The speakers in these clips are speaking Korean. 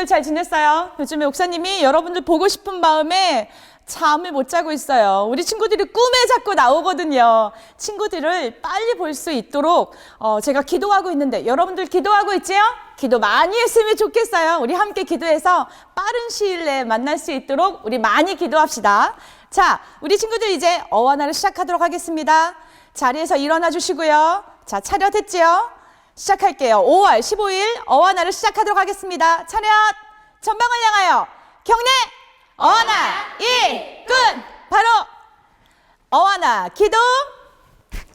친구들 잘 지냈어요? 요즘에 목사님이 여러분들 보고 싶은 마음에 잠을 못 자고 있어요. 우리 친구들이 꿈에 자꾸 나오거든요. 친구들을 빨리 볼 수 있도록 제가 기도하고 있는데 여러분들 기도하고 있지요? 기도 많이 했으면 좋겠어요. 우리 함께 기도해서 빠른 시일 내에 만날 수 있도록 우리 많이 기도합시다. 자, 우리 친구들 이제 어와나를 시작하도록 하겠습니다. 자리에서 일어나 주시고요. 자, 차렷했지요? 시작할게요. 5월 15일 어와나를 시작하도록 하겠습니다. 차렷! 전방을 향하여 경례! 어와나 일꾼! 바로 어와나 기도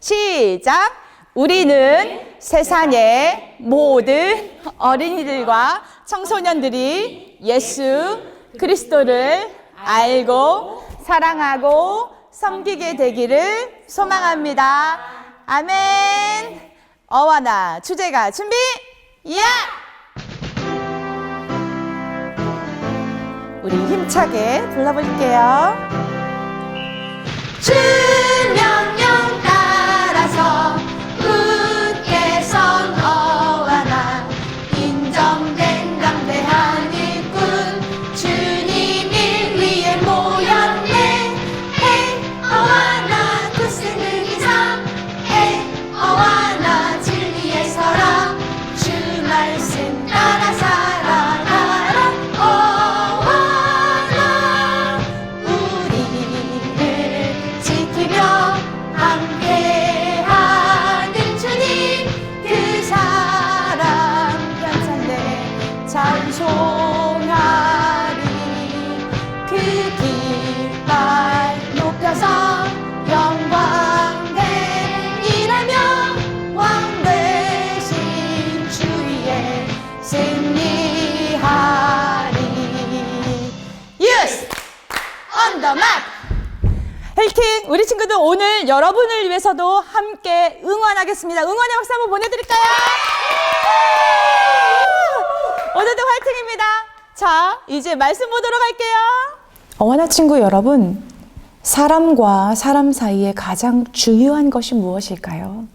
시작! 우리는 세상의 모든 어린이들과 청소년들이 예수 그리스도를 알고 사랑하고 섬기게 되기를 소망합니다. 아멘. 어와나 주제가 준비 야! 우리 힘차게 불러볼게요. 주 명령 따라서 굳게 선 어와나 인정된 담대한 일꾼 주님 일 위에 모였네. 헤이 어와나 굳세는 이상 헤이 어와나 진리의 사랑 주 말씀 따라 살아가라. 어와나 우리를 지키며 함께하는 주님 그 사랑 편찬내 찬송하리. 그 깃발 높여서 영광 대일하며 왕 대신 주위에 승리하리. Yes! On the map! 헬킹 우리 친구들 오늘 여러분을 위해서도 함께 응원하겠습니다. 응원의 박수 한번 보내드릴까요? 오늘도 화이팅입니다. 자, 이제 말씀 보도록 할게요. 어와나 친구 여러분, 사람과 사람 사이에 가장 중요한 것이 무엇일까요?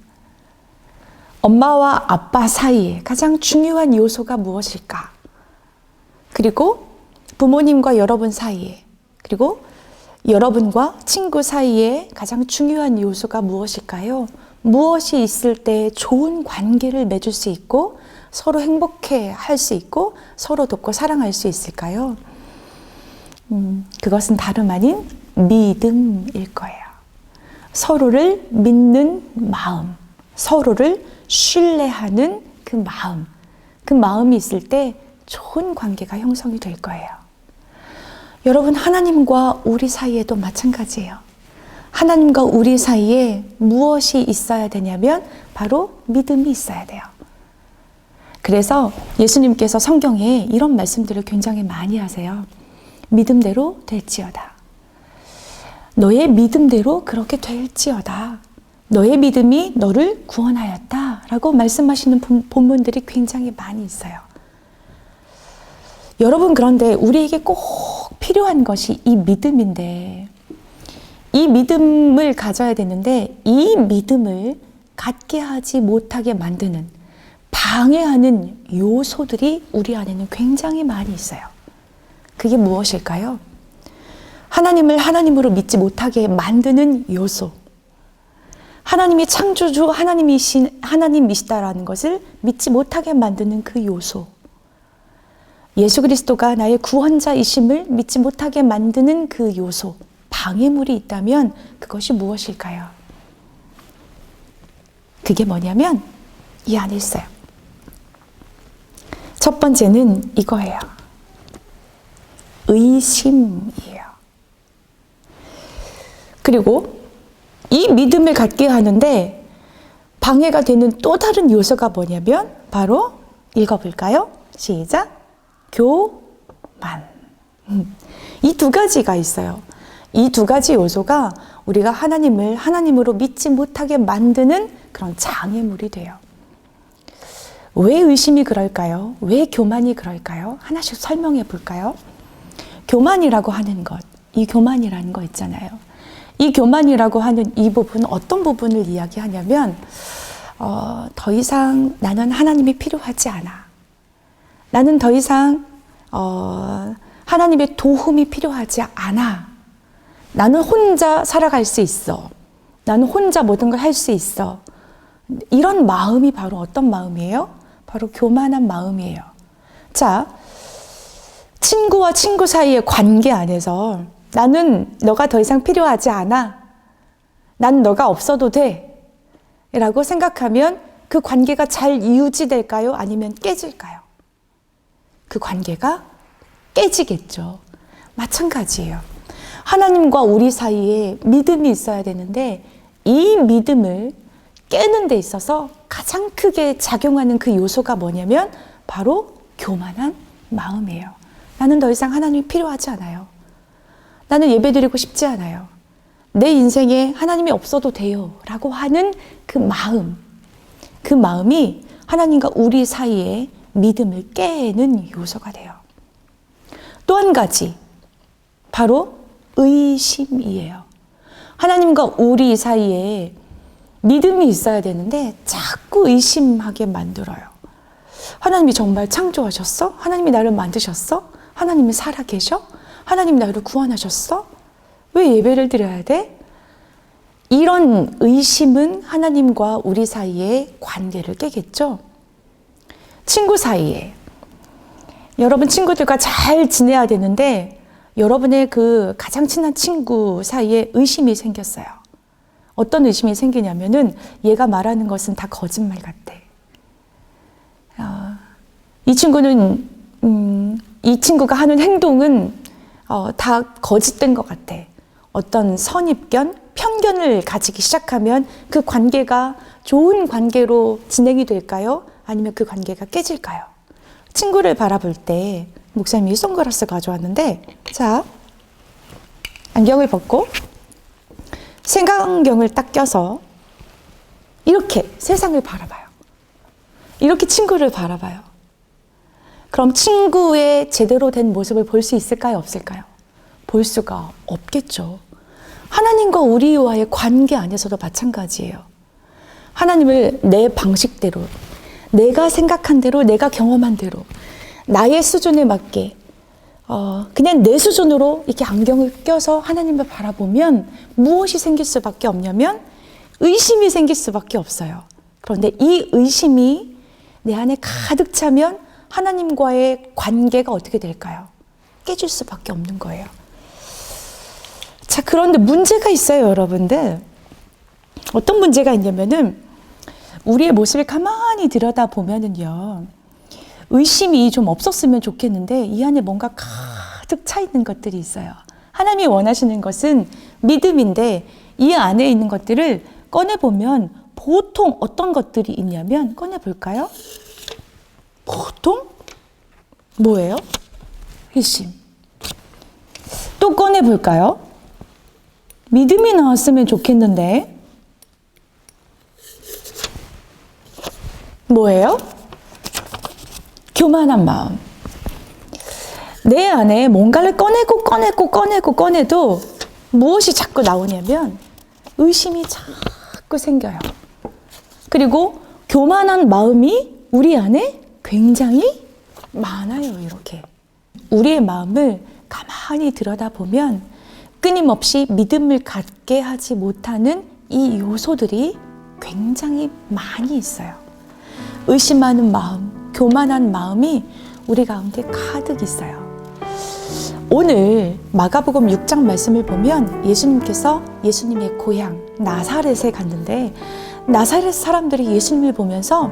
엄마와 아빠 사이에 가장 중요한 요소가 무엇일까? 그리고 부모님과 여러분 사이에, 그리고 여러분과 친구 사이에 가장 중요한 요소가 무엇일까요? 무엇이 있을 때 좋은 관계를 맺을 수 있고 서로 행복해 할 수 있고 서로 돕고 사랑할 수 있을까요? 그것은 다름 아닌 믿음일 거예요. 서로를 믿는 마음, 서로를 신뢰하는 그 마음이 있을 때 좋은 관계가 형성이 될 거예요. 여러분, 하나님과 우리 사이에도 마찬가지예요. 하나님과 우리 사이에 무엇이 있어야 되냐면 바로 믿음이 있어야 돼요. 그래서 예수님께서 성경에 이런 말씀들을 굉장히 많이 하세요. 믿음대로 될지어다. 너의 믿음대로 그렇게 될지어다. 너의 믿음이 너를 구원하였다 라고 말씀하시는 본문들이 굉장히 많이 있어요. 여러분, 그런데 우리에게 꼭 필요한 것이 이 믿음인데, 이 믿음을 가져야 되는데 이 믿음을 갖게 하지 못하게 만드는, 방해하는 요소들이 우리 안에는 굉장히 많이 있어요. 그게 무엇일까요? 하나님을 하나님으로 믿지 못하게 만드는 요소. 하나님이 창조주 하나님이시다라는 것을 믿지 못하게 만드는 그 요소. 예수 그리스도가 나의 구원자이심을 믿지 못하게 만드는 그 요소, 방해물이 있다면 그것이 무엇일까요? 그게 뭐냐면 이 안에 있어요. 첫 번째는 이거예요. 의심이에요. 그리고 이 믿음을 갖게 하는데 방해가 되는 또 다른 요소가 뭐냐면 바로 읽어볼까요? 시작! 교만. 이 두 가지가 있어요. 이 두 가지 요소가 우리가 하나님을 하나님으로 믿지 못하게 만드는 그런 장애물이 돼요. 왜 의심이 그럴까요? 왜 교만이 그럴까요? 하나씩 설명해 볼까요? 교만이라고 하는 것, 이 교만이라는 거 있잖아요. 이 교만이라고 하는 이 부분, 어떤 부분을 이야기하냐면 더 이상 나는 하나님이 필요하지 않아. 나는 더 이상 하나님의 도움이 필요하지 않아. 나는 혼자 살아갈 수 있어. 나는 혼자 모든 걸 할 수 있어. 이런 마음이 바로 어떤 마음이에요? 바로 교만한 마음이에요. 자, 친구와 친구 사이의 관계 안에서 나는 너가 더 이상 필요하지 않아. 난 너가 없어도 돼. 라고 생각하면 그 관계가 잘 유지될까요? 아니면 깨질까요? 그 관계가 깨지겠죠. 마찬가지예요. 하나님과 우리 사이에 믿음이 있어야 되는데 이 믿음을 깨는 데 있어서 가장 크게 작용하는 그 요소가 뭐냐면 바로 교만한 마음이에요. 나는 더 이상 하나님이 필요하지 않아요. 나는 예배드리고 싶지 않아요. 내 인생에 하나님이 없어도 돼요 라고 하는 그 마음이 하나님과 우리 사이에 믿음을 깨는 요소가 돼요. 또 한 가지, 바로 의심이에요. 하나님과 우리 사이에 믿음이 있어야 되는데 자꾸 의심하게 만들어요. 하나님이 정말 창조하셨어? 하나님이 나를 만드셨어? 하나님이 살아계셔? 하나님이 나를 구원하셨어? 왜 예배를 드려야 돼? 이런 의심은 하나님과 우리 사이의 관계를 깨겠죠? 친구 사이에, 여러분 친구들과 잘 지내야 되는데 여러분의 그 가장 친한 친구 사이에 의심이 생겼어요. 어떤 의심이 생기냐면은 얘가 말하는 것은 다 거짓말 같아. 이 친구는 이 친구가 하는 행동은 다 거짓된 것 같아. 어떤 선입견, 편견을 가지기 시작하면 그 관계가 좋은 관계로 진행이 될까요? 아니면 그 관계가 깨질까요? 친구를 바라볼 때 목사님이 선글라스 가져왔는데, 자, 안경을 벗고 색안경을 딱 껴서 이렇게 세상을 바라봐요. 이렇게 친구를 바라봐요. 그럼 친구의 제대로 된 모습을 볼 수 있을까요? 없을까요? 볼 수가 없겠죠. 하나님과 우리와의 관계 안에서도 마찬가지예요. 하나님을 내 방식대로, 내가 생각한 대로, 내가 경험한 대로, 나의 수준에 맞게 그냥 내 수준으로 이렇게 안경을 껴서 하나님을 바라보면 무엇이 생길 수밖에 없냐면 의심이 생길 수밖에 없어요. 그런데 이 의심이 내 안에 가득 차면 하나님과의 관계가 어떻게 될까요? 깨질 수밖에 없는 거예요. 자, 그런데 문제가 있어요, 여러분들. 어떤 문제가 있냐면은 우리의 모습을 가만히 들여다보면은요, 의심이 좀 없었으면 좋겠는데 이 안에 뭔가 가득 차 있는 것들이 있어요. 하나님이 원하시는 것은 믿음인데 이 안에 있는 것들을 꺼내보면 보통 어떤 것들이 있냐면, 꺼내볼까요? 보통 뭐예요? 의심. 또 꺼내볼까요? 믿음이 나왔으면 좋겠는데 뭐예요? 교만한 마음. 내 안에 뭔가를 꺼내도 무엇이 자꾸 나오냐면 의심이 자꾸 생겨요. 그리고 교만한 마음이 우리 안에 굉장히 많아요. 이렇게 우리의 마음을 가만히 들여다보면 끊임없이 믿음을 갖게 하지 못하는 이 요소들이 굉장히 많이 있어요. 의심하는 마음, 교만한 마음이 우리 가운데 가득 있어요. 오늘 마가복음 6장 말씀을 보면 예수님께서 예수님의 고향 나사렛에 갔는데 나사렛 사람들이 예수님을 보면서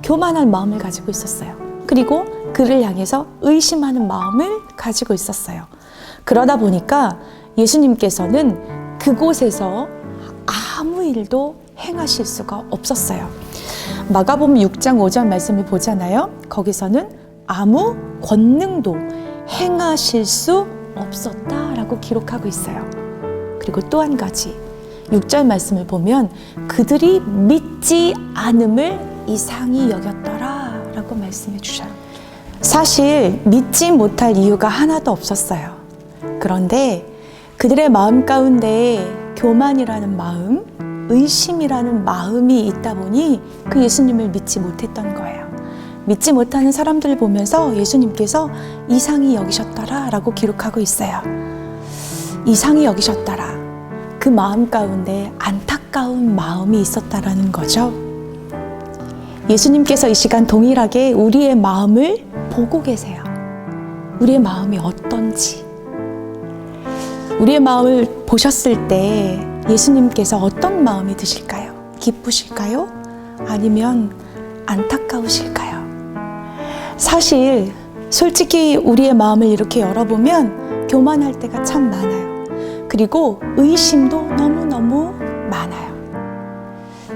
교만한 마음을 가지고 있었어요. 그리고 그를 향해서 의심하는 마음을 가지고 있었어요. 그러다 보니까 예수님께서는 그곳에서 아무 일도 행하실 수가 없었어요. 마가복음 6장 5절 말씀을 보잖아요. 거기서는 아무 권능도 행하실 수 없었다라고 기록하고 있어요. 그리고 또 한 가지 6절 말씀을 보면 그들이 믿지 않음을 이상히 여겼더라 라고 말씀해 주셔요. 사실 믿지 못할 이유가 하나도 없었어요. 그런데 그들의 마음 가운데 교만이라는 마음, 의심이라는 마음이 있다 보니 그 예수님을 믿지 못했던 거예요. 믿지 못하는 사람들을 보면서 예수님께서 이상히 여기셨더라 라고 기록하고 있어요. 이상히 여기셨더라. 그 마음 가운데 안타까운 마음이 있었다라는 거죠. 예수님께서 이 시간 동일하게 우리의 마음을 보고 계세요. 우리의 마음이 어떤지. 우리의 마음을 보셨을 때 예수님께서 어떤 마음이 드실까요? 기쁘실까요? 아니면 안타까우실까요? 사실 솔직히 우리의 마음을 이렇게 열어보면 교만할 때가 참 많아요. 그리고 의심도 너무너무 많아요.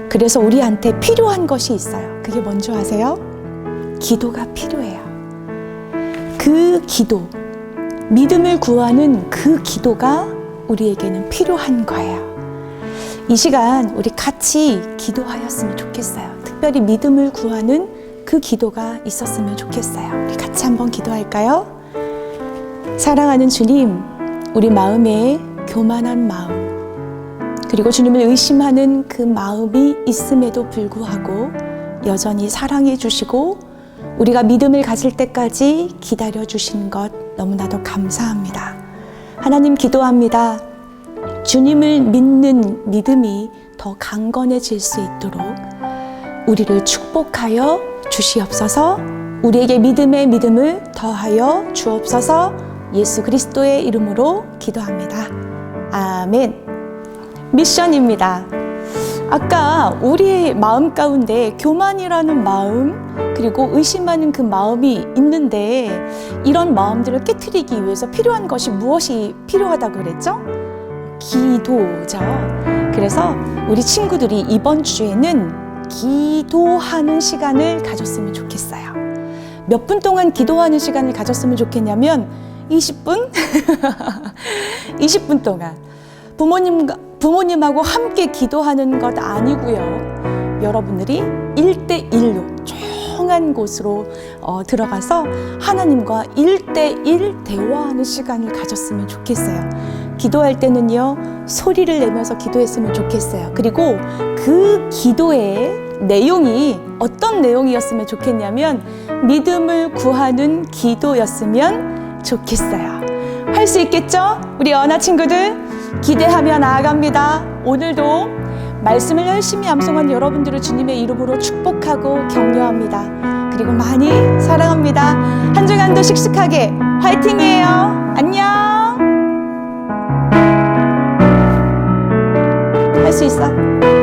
그래서 우리한테 필요한 것이 있어요. 그게 뭔지 아세요? 기도가 필요해요. 그 기도, 믿음을 구하는 그 기도가 우리에게는 필요한 거예요. 이 시간 우리 같이 기도하였으면 좋겠어요. 특별히 믿음을 구하는 그 기도가 있었으면 좋겠어요. 우리 같이 한번 기도할까요? 사랑하는 주님, 우리 마음에 교만한 마음, 그리고 주님을 의심하는 그 마음이 있음에도 불구하고 여전히 사랑해 주시고 우리가 믿음을 가질 때까지 기다려 주신 것 너무나도 감사합니다. 하나님 기도합니다. 주님을 믿는 믿음이 더 강건해질 수 있도록 우리를 축복하여 주시옵소서. 우리에게 믿음의 믿음을 더하여 주옵소서. 예수 그리스도의 이름으로 기도합니다. 아멘. 미션입니다. 아까 우리의 마음 가운데 교만이라는 마음, 그리고 의심하는 그 마음이 있는데 이런 마음들을 깨트리기 위해서 필요한 것이 무엇이 필요하다고 그랬죠? 기도죠. 그래서 우리 친구들이 이번 주에는 기도하는 시간을 가졌으면 좋겠어요. 몇 분 동안 기도하는 시간을 가졌으면 좋겠냐면 20분? 20분 동안 부모님하고 함께 기도하는 것 아니고요. 여러분들이 1대1로 조용한 곳으로 들어가서 하나님과 1대1 대화하는 시간을 가졌으면 좋겠어요. 기도할 때는요, 소리를 내면서 기도했으면 좋겠어요. 그리고 그 기도의 내용이 어떤 내용이었으면 좋겠냐면 믿음을 구하는 기도였으면 좋겠어요. 할 수 있겠죠? 우리 언아 친구들 기대하며 나아갑니다. 오늘도 말씀을 열심히 암송한 여러분들을 주님의 이름으로 축복하고 격려합니다. 그리고 많이 사랑합니다. 한 주간도 씩씩하게 화이팅이에요. 안녕. 할 수 있어.